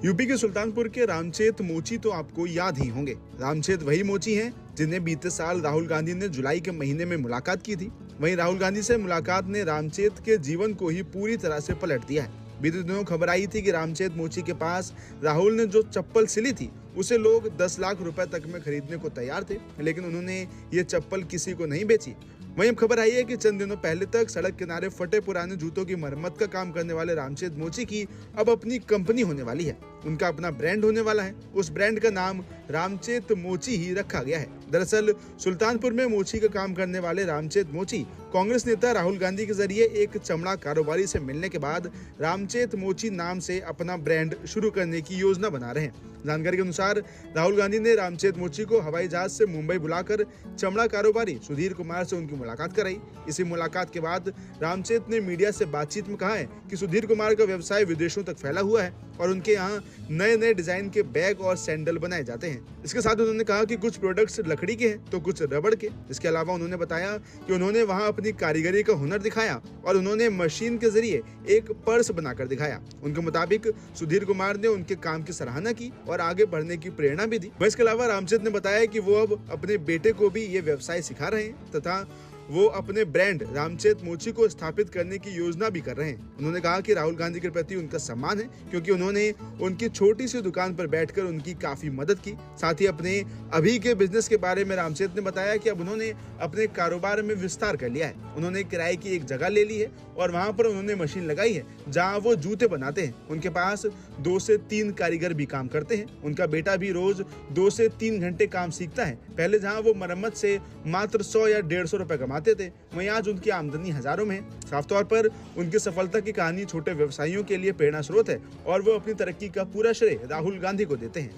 UP के सुल्तानपुर के रामचेत मोची तो आपको याद ही होंगे। रामचेत वही मोची हैं जिन्हें बीते साल राहुल गांधी ने जुलाई के महीने में मुलाकात की थी। वहीं राहुल गांधी से मुलाकात ने रामचेत के जीवन को ही पूरी तरह से पलट दिया है। बीते दिनों खबर आई थी कि रामचेत मोची के पास राहुल ने जो चप्पल सिली थी उसे लोग 10 लाख रुपए तक में खरीदने को तैयार थे, लेकिन उन्होंने ये चप्पल किसी को नहीं बेची। वहीं अब खबर आई है कि चंद दिनों पहले तक सड़क किनारे फटे पुराने जूतों की मरम्मत का काम करने वाले रामचेत मोची की अब अपनी कंपनी होने वाली है। उनका अपना ब्रांड होने वाला है। उस ब्रांड का नाम रामचेत मोची ही रखा गया है। दरअसल सुल्तानपुर में मोची का काम करने वाले रामचेत मोची कांग्रेस नेता राहुल गांधी के जरिए एक चमड़ा कारोबारी से मिलने के बाद रामचेत मोची नाम से अपना ब्रांड शुरू करने की योजना बना रहे हैं। जानकारी के अनुसार राहुल गांधी ने रामचेत मोची को हवाई जहाज से मुंबई बुलाकर चमड़ा कारोबारी सुधीर कुमार से उनकी मुलाकात कराई। इसी मुलाकात के बाद रामचेत ने मीडिया से बातचीत में कहा है कि सुधीर कुमार का व्यवसाय विदेशों तक फैला हुआ है और उनके यहाँ नए नए डिजाइन के बैग और सैंडल बनाए जाते हैं। इसके साथ उन्होंने कहा कि कुछ प्रोडक्ट्स लकड़ी के हैं तो कुछ रबड़ के। इसके अलावा उन्होंने बताया कि उन्होंने वहाँ अपनी कारीगरी का हुनर दिखाया और उन्होंने मशीन के जरिए एक पर्स बनाकर दिखाया। उनके मुताबिक सुधीर कुमार ने उनके काम की सराहना की और आगे बढ़ने की प्रेरणा भी दी। इसके अलावा रामचेत ने बताया कि वो अब अपने बेटे को भी ये व्यवसाय सिखा रहे हैं तथा वो अपने ब्रांड रामचेत मोची को स्थापित करने की योजना भी कर रहे हैं। उन्होंने कहा कि राहुल गांधी के प्रति उनका सम्मान है क्योंकि उन्होंने उनकी छोटी सी दुकान पर बैठकर उनकी काफी मदद की। साथ ही अपने अभी के बिजनेस के बारे में रामचेत ने बताया कि अब उन्होंने अपने कारोबार में विस्तार कर लिया है। उन्होंने किराए की एक जगह ले ली है और वहाँ पर उन्होंने मशीन लगाई है जहाँ वो जूते बनाते हैं। उनके पास 2 से 3 कारीगर भी काम करते हैं। उनका बेटा भी रोज 2 से 3 घंटे काम सीखता है। पहले जहाँ वो मरम्मत से मात्र 100 या 150 रुपए कमाते थे, वहीं आज उनकी आमदनी हजारों में है। साफ तौर पर उनकी सफलता की कहानी छोटे व्यवसायियों के लिए प्रेरणा स्रोत है और वो अपनी तरक्की का पूरा श्रेय राहुल गांधी को देते हैं।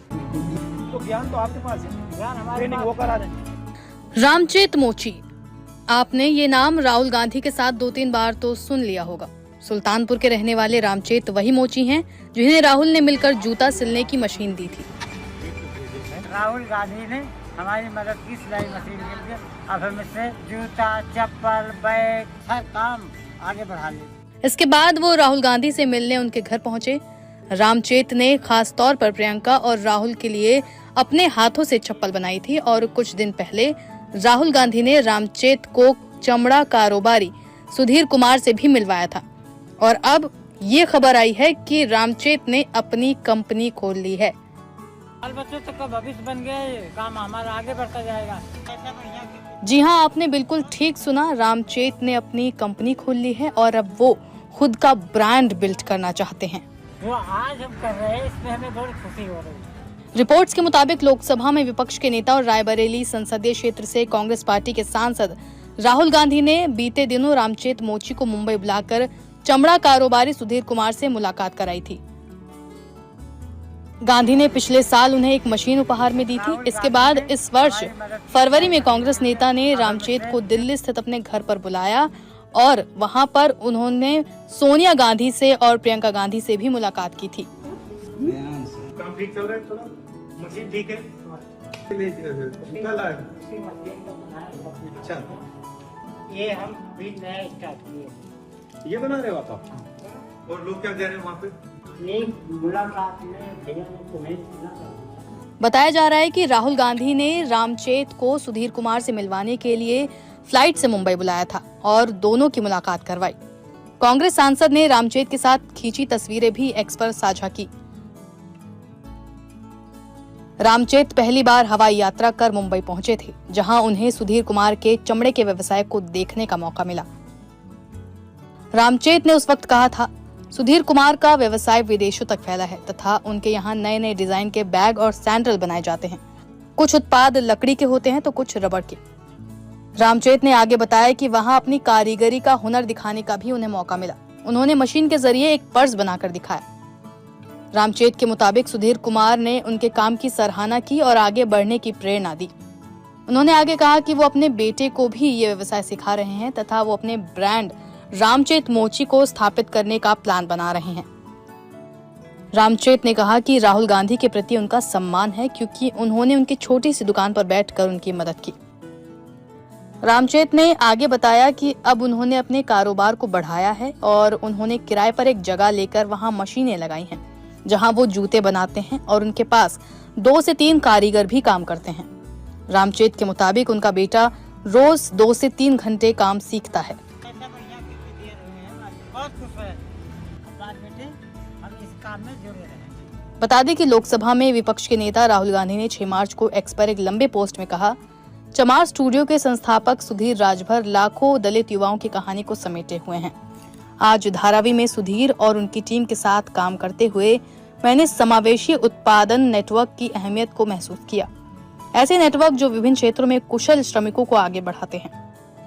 तो ज्ञान तो आपके पास है, ज्ञान हमारे पास वो करा दें। रामचेत मोची, आपने ये नाम राहुल गांधी के साथ 2-3 बार तो सुन लिया होगा। सुल्तानपुर के रहने वाले रामचेत वही मोची हैं जिन्हें राहुल ने मिलकर जूता सिलने की मशीन दी थी। राहुल गांधी ने हमारी मदद की सिलाई मशीन के लिए। अब हम इससे जूता, चप्पल, बैग हर काम आगे बढ़ा ले। इसके बाद वो राहुल गांधी से मिलने उनके घर पहुंचे। रामचेत ने खास तौर पर प्रियंका और राहुल के लिए अपने हाथों से चप्पल बनाई थी और कुछ दिन पहले राहुल गांधी ने रामचेत को चमड़ा कारोबारी सुधीर कुमार से भी मिलवाया था और अब ये खबर आई है कि रामचेत ने अपनी कंपनी खोल ली है। बाल बच्चों तक का भविष्य बन गया, काम हमारा आगे बढ़ता जाएगा। जी हाँ, आपने बिल्कुल ठीक सुना। रामचेत ने अपनी कंपनी खोल ली है और अब वो खुद का ब्रांड बिल्ड करना चाहते हैं। जो आज हम कर रहे हैं इसमें हमें बहुत खुशी हो रही है। रिपोर्ट्स के मुताबिक लोकसभा में विपक्ष के नेता और रायबरेली संसदीय क्षेत्र से कांग्रेस पार्टी के सांसद राहुल गांधी ने बीते दिनों रामचेत मोची को मुंबई बुलाकर चमड़ा कारोबारी सुधीर कुमार से मुलाकात कराई थी। गांधी ने पिछले साल उन्हें एक मशीन उपहार में दी थी। इसके बाद इस वर्ष फरवरी में कांग्रेस नेता ने रामचेत को दिल्ली स्थित अपने घर पर बुलाया और वहां पर उन्होंने सोनिया गांधी से और प्रियंका गांधी से भी मुलाकात की थी। काम ठीक चल रहा है, थोड़ा मशीन ठीक है। अच्छा, ये हम भी नया स्टार्ट किए। ये बना रहे हो आप? और लोग क्या कह रहे हैं वहाँ पे? मुलाकात में भैया ने तुम्हें बताया जा रहा है कि राहुल गांधी ने रामचेत को सुधीर कुमार से मिलवाने के लिए फ्लाइट से मुंबई बुलाया था और दोनों की मुलाकात करवाई। कांग्रेस सांसद ने रामचेत के साथ खींची तस्वीरें भी एक्स पर साझा की। रामचेत पहली बार हवाई यात्रा कर मुंबई पहुंचे थे, जहां उन्हें सुधीर कुमार के चमड़े के व्यवसाय को देखने का मौका मिला। रामचेत ने उस वक्त कहा था, सुधीर कुमार का व्यवसाय विदेशों तक फैला है तथा उनके यहाँ नए नए डिजाइन के बैग और सैंडल बनाए जाते हैं। कुछ उत्पाद लकड़ी के होते हैं तो कुछ रबड़ के। रामचेत ने आगे बताया कि वहाँ अपनी कारीगरी का हुनर दिखाने का भी उन्हें मौका मिला। उन्होंने मशीन के जरिए एक पर्स बनाकर दिखाया। रामचेत के मुताबिक सुधीर कुमार ने उनके काम की सराहना की और आगे बढ़ने की प्रेरणा दी। उन्होंने आगे कहा कि वो अपने बेटे को भी ये व्यवसाय सिखा रहे हैं तथा वो अपने ब्रांड रामचेत मोची को स्थापित करने का प्लान बना रहे हैं। रामचेत ने कहा कि राहुल गांधी के प्रति उनका सम्मान है क्योंकि उन्होंने उनकी छोटी सी दुकान पर बैठकर उनकी मदद की। रामचेत ने आगे बताया कि अब उन्होंने अपने कारोबार को बढ़ाया है और उन्होंने किराए पर एक जगह लेकर वहां मशीनें लगाई हैं। जहां वो जूते बनाते हैं और उनके पास 2 से 3 कारीगर भी काम करते हैं। रामचेत के मुताबिक उनका बेटा रोज 2 से 3 घंटे काम सीखता है। बहुत खुश है बेटे, हम इस काम में जुड़े रहे। बता दें कि लोकसभा में विपक्ष के नेता राहुल गांधी ने 6 मार्च को एक्स पर एक लंबे पोस्ट में कहा, चमार स्टूडियो के संस्थापक सुधीर राजभर लाखों दलित युवाओं की कहानी को समेटे हुए हैं। आज धारावी में सुधीर और उनकी टीम के साथ काम करते हुए मैंने समावेशी उत्पादन नेटवर्क की अहमियत को महसूस किया। ऐसे नेटवर्क जो विभिन्न क्षेत्रों में कुशल श्रमिकों को आगे बढ़ाते हैं।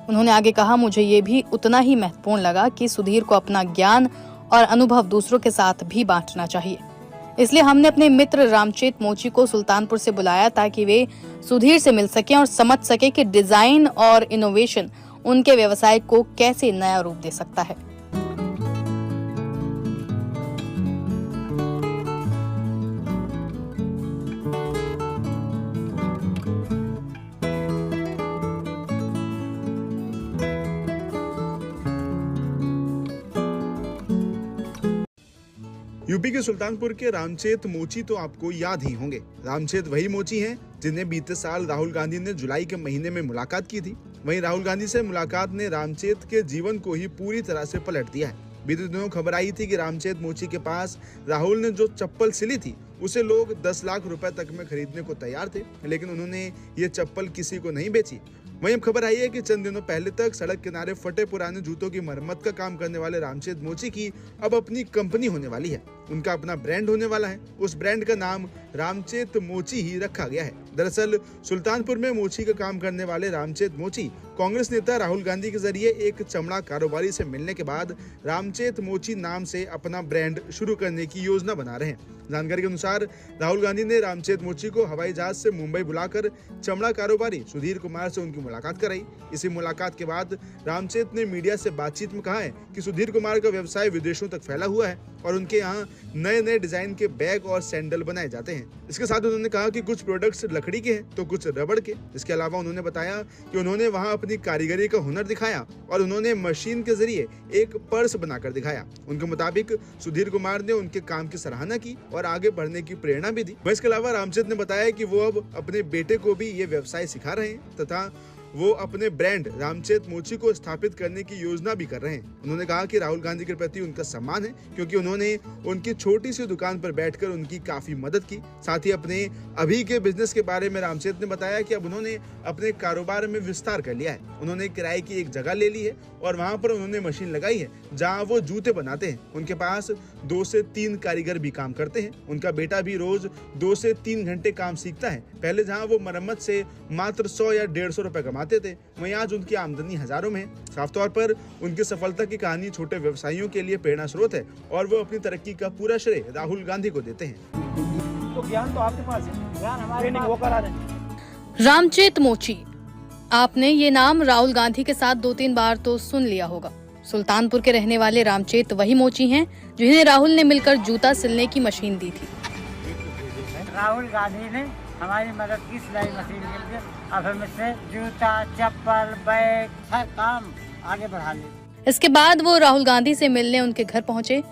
उन्होंने आगे कहा, मुझे ये भी उतना ही महत्वपूर्ण लगा कि सुधीर को अपना ज्ञान और अनुभव दूसरों के साथ भी बांटना चाहिए। इसलिए हमने अपने मित्र रामचेत मोची को सुल्तानपुर से बुलाया ताकि वे सुधीर से मिल सकें और समझ सके कि डिजाइन और इनोवेशन उनके व्यवसाय को कैसे नया रूप दे सकता है। यूपी के सुल्तानपुर के रामचेत मोची तो आपको याद ही होंगे। रामचेत वही मोची हैं जिन्हें बीते साल राहुल गांधी ने जुलाई के महीने में मुलाकात की थी। वहीं राहुल गांधी से मुलाकात ने रामचेत के जीवन को ही पूरी तरह से पलट दिया है। बीते दिनों खबर आई थी कि रामचेत मोची के पास राहुल ने जो चप्पल सिली थी उसे लोग 10 लाख रुपए तक में खरीदने को तैयार थे, लेकिन उन्होंने ये चप्पल किसी को नहीं बेची। वहीं अब खबर आई है कि चंद दिनों पहले तक सड़क किनारे फटे पुराने जूतों की मरम्मत का काम करने वाले रामचेत मोची की अब अपनी कंपनी होने वाली है। उनका अपना ब्रांड होने वाला है। उस ब्रांड का नाम रामचेत मोची ही रखा गया है। दरअसल सुल्तानपुर में मोची का काम करने वाले रामचेत मोची कांग्रेस नेता राहुल गांधी के जरिए एक चमड़ा कारोबारी से मिलने के बाद रामचेत मोची नाम से अपना ब्रांड शुरू करने की योजना बना रहे हैं। जानकारी के अनुसार राहुल गांधी ने रामचेत मोची को हवाई जहाज से मुंबई बुलाकर चमड़ा कारोबारी सुधीर कुमार से उनकी मुलाकात कराई। इसी मुलाकात के बाद रामचेत ने मीडिया से बातचीत में कहा है कि सुधीर कुमार का व्यवसाय विदेशों तक फैला हुआ है और उनके यहाँ नए नए डिजाइन के बैग और सैंडल बनाए जाते हैं। इसके साथ उन्होंने कहा कि कुछ प्रोडक्ट्स लकड़ी के हैं तो कुछ रबड़ के। इसके अलावा उन्होंने बताया कि उन्होंने वहाँ अपनी कारीगरी का हुनर दिखाया और उन्होंने मशीन के जरिए एक पर्स बनाकर दिखाया। उनके मुताबिक सुधीर कुमार ने उनके काम की सराहना की और आगे बढ़ने की प्रेरणा भी दी। इसके अलावा रामचेत ने बताया कि वो अब अपने बेटे को भी ये व्यवसाय सिखा रहे हैं तथा वो अपने ब्रांड रामचेत मोची को स्थापित करने की योजना भी कर रहे हैं। उन्होंने कहा कि राहुल गांधी के प्रति उनका सम्मान है क्योंकि उन्होंने उनकी छोटी सी दुकान पर बैठकर उनकी काफी मदद की। साथ ही अपने अभी के बिजनेस के बारे में रामचेत ने बताया कि अब उन्होंने अपने कारोबार में विस्तार कर लिया है। उन्होंने किराए की एक जगह ले ली है और वहाँ पर उन्होंने मशीन लगाई है जहाँ वो जूते बनाते हैं। उनके पास 2 से 3 कारीगर भी काम करते हैं। उनका बेटा भी रोज 2 से 3 घंटे काम सीखता है। पहले जहाँ वो मरम्मत से मात्र 100 या 150 रुपए कमाते थे, वहीं आज उनकी आमदनी हजारों में है। साफ तौर पर उनकी सफलता की कहानी छोटे व्यवसायियों के लिए प्रेरणा स्रोत है और वो अपनी तरक्की का पूरा श्रेय राहुल गांधी को देते हैं। तो ज्ञान तो आपके पास है, ज्ञान हमारे ट्रेनिंग वो करा दें। रामचेत मोची, आपने ये नाम राहुल गांधी के साथ 2-3 बार तो सुन लिया होगा। सुल्तानपुर के रहने वाले रामचेत वही मोची हैं जिन्हें राहुल ने मिलकर जूता सिलने की मशीन दी थी। राहुल गांधी ने हमारी मदद की सिलाई मशीन के लिए। अब हम इससे जूता, चप्पल, बैग, हर काम आगे बढ़ा लिया। इसके बाद वो राहुल गांधी से मिलने उनके घर पहुंचे।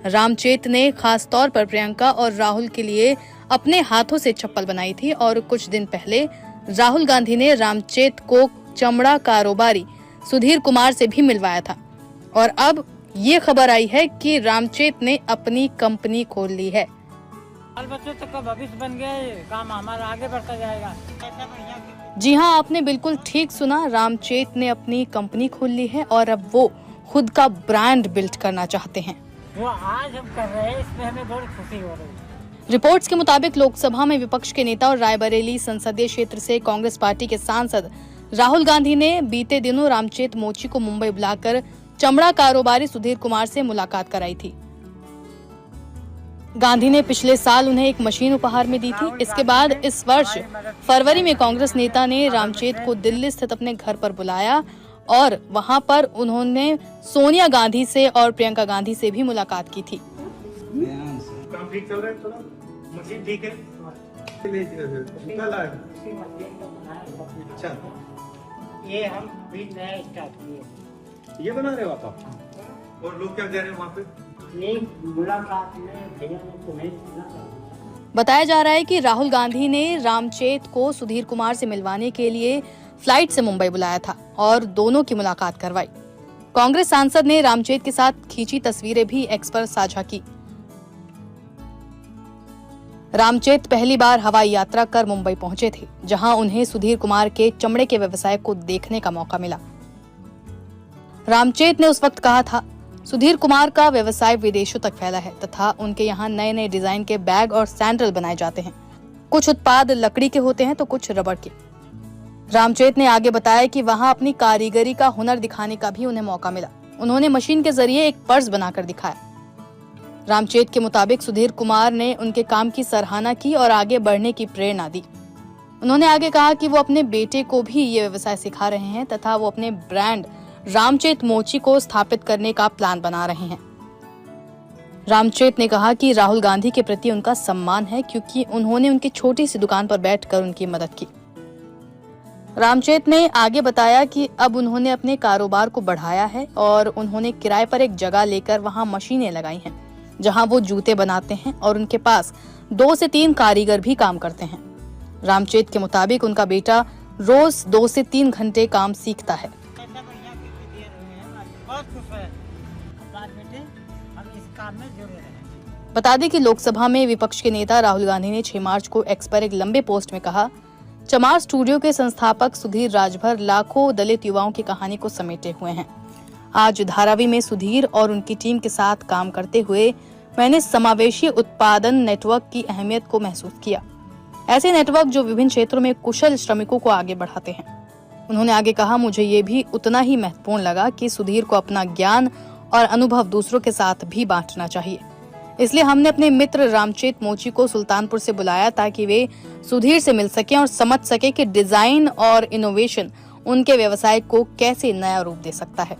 रामचेत ने खास तौर पर प्रियंका और राहुल के लिए अपने हाथों से चप्पल बनाई थी और कुछ दिन पहले राहुल गांधी ने रामचेत को चमड़ा कारोबारी सुधीर कुमार से भी मिलवाया था और अब ये खबर आई है कि रामचेत ने अपनी कंपनी खोल ली है। बाल बच्चों तक का भविष्य बन गया, काम हमारा आगे बढ़ता जाएगा। जी हाँ, आपने बिल्कुल ठीक सुना। रामचेत ने अपनी कंपनी खोल ली है और अब वो खुद का ब्रांड बिल्ड करना चाहते हैं। जो आज हम कर रहे हैं इसमें हमें बहुत खुशी हो रही है। रिपोर्ट्स के मुताबिक लोकसभा में विपक्ष के नेता और रायबरेली संसदीय क्षेत्र से कांग्रेस पार्टी के सांसद राहुल गांधी ने बीते दिनों रामचेत मोची को मुंबई बुलाकर चमड़ा कारोबारी सुधीर कुमार से मुलाकात कराई थी। गांधी ने पिछले साल उन्हें एक मशीन उपहार में दी थी। इसके बाद इस वर्ष फरवरी में कांग्रेस नेता ने रामचेत को दिल्ली स्थित अपने घर पर बुलाया और वहां पर उन्होंने सोनिया गांधी से और प्रियंका गांधी से भी मुलाकात की थी। काम ठीक चल रहा है, थोड़ा मशीन ठीक है। अच्छा, ये हम भी नया स्टार्ट किए। ये बना रहे हो आप? और लोग क्या कह रहे हैं वहाँ पे? एक मुलाकात में भैया ने तुम्हें इतना कहा। बताया जा रहा है कि राहुल गांधी ने रामचेत को सुधीर कुमार से मिलवाने के लिए फ्लाइट से मुंबई बुलाया था और दोनों की मुलाकात करवाई। कांग्रेस सांसद ने रामचेत के साथ खींची तस्वीरें भी एक्स पर साझा की। रामचेत पहली बार हवाई यात्रा कर मुंबई पहुंचे थे, जहां उन्हें सुधीर कुमार के चमड़े के व्यवसाय को देखने का मौका मिला। रामचेत ने उस वक्त कहा था, सुधीर कुमार का व्यवसाय विदेशों तक फैला है तथा उनके यहाँ नए नए डिजाइन के बैग और सैंडल बनाए जाते हैं। कुछ उत्पाद लकड़ी के होते हैं तो कुछ रबड़ के। रामचेत ने आगे बताया कि वहां अपनी कारीगरी का हुनर दिखाने का भी उन्हें मौका मिला। उन्होंने मशीन के जरिए एक पर्स बनाकर दिखाया। रामचेत के मुताबिक सुधीर कुमार ने उनके काम की सराहना की और आगे बढ़ने की प्रेरणा दी। उन्होंने आगे कहा कि वो अपने बेटे को भी ये व्यवसाय सिखा रहे हैं तथा वो अपने ब्रांड रामचेत मोची को स्थापित करने का प्लान बना रहे हैं। रामचेत ने कहा कि राहुल गांधी के प्रति उनका सम्मान है क्योंकि उन्होंने उनकी छोटी सी दुकान पर बैठकर उनकी मदद की। रामचेत ने आगे बताया कि अब उन्होंने अपने कारोबार को बढ़ाया है और उन्होंने किराए पर एक जगह लेकर वहां मशीनें लगाई हैं, जहां वो जूते बनाते हैं और उनके पास 2 से 3 कारीगर भी काम करते हैं। रामचेत के मुताबिक उनका बेटा रोज 2 से 3 घंटे काम सीखता है। बहुत खुश है बेटे, हम इस काम में जुड़े रहे। बता दें कि लोकसभा में विपक्ष के नेता राहुल गांधी ने 6 मार्च को एक्स पर एक लंबे पोस्ट में कहा, चमार स्टूडियो के संस्थापक सुधीर राजभर लाखों दलित युवाओं की कहानी को समेटे हुए हैं। आज धारावी में सुधीर और उनकी टीम के साथ काम करते हुए मैंने समावेशी उत्पादन नेटवर्क की अहमियत को महसूस किया। ऐसे नेटवर्क जो विभिन्न क्षेत्रों में कुशल श्रमिकों को आगे बढ़ाते हैं। उन्होंने आगे कहा, मुझे ये भी उतना ही महत्वपूर्ण लगा कि सुधीर को अपना ज्ञान और अनुभव दूसरों के साथ भी बांटना चाहिए। इसलिए हमने अपने मित्र रामचेत मोची को सुल्तानपुर से बुलाया ताकि वे सुधीर से मिल सकें और समझ सके कि डिजाइन और इनोवेशन उनके व्यवसाय को कैसे नया रूप दे सकता है।